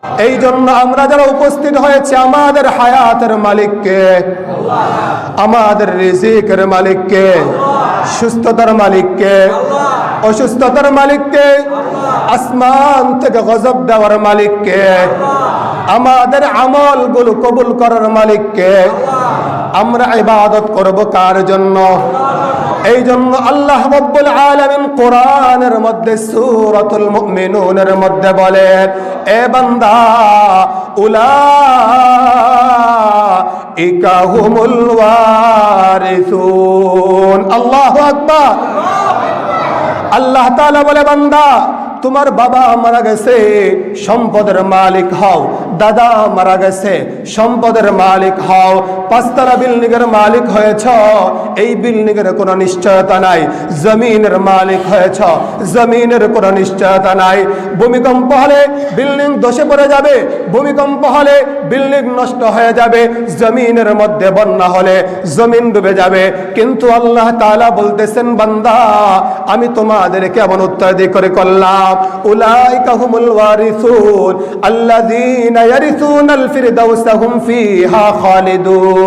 এই জন্য আমরা যারা উপস্থিত হয়েছে, আমাদের হায়াতের মালিককে, আমাদের রিজিকের মালিককে, সুস্থতার মালিককে, অসুস্থতার মালিককে, আসমান থেকে গজব দেওয়ার মালিককে, আমাদের আমলগুলো কবুল করার মালিককে। আমরা ইবাদত করব কার জন্য? এই জন্য আল্লাহ রাব্বুল আলামিন কোরআনের মধ্যে সূরাতুল মুমিনুনের মধ্যে বলেন, এ বান্দা, উলাইকা হুমুল ওয়ারিসুন। আল্লাহু আকবার। আল্লাহ তাআলা বলে, বান্দা, তোমার বাবা মারা গেছে, সম্পদের মালিক হও। দাদা মারা গেছে, সম্পদের মালিক হও। পাঁচতলা বিল্ডিং এর মালিক হয়েছ, এই বিল্ডিং এর কোনো নিশ্চয়তা নাই। জমিনের মালিক হয়েছ, জমিনের কোনো নিশ্চয়তা নাই। ভূমিকম্প হলে বিল্ডিং ধসে পড়ে যাবে, ভূমিকম্প হলে বিল্ডিং নষ্ট হয়ে যাবে, জমিনের মধ্যে বন্যা হলে জমিন ডুবে যাবে। কিন্তু আল্লাহ তাআলা বলতেছেন, বান্দা, আমি তোমাদেরকে এমন উত্তরাধিকারী করলাম, উলাইকা হুমুল ওয়ারিসুন আল্লাযীনা ইয়ারিসুনাল ফিরদাউসা হুম ফিহা খালিদুন।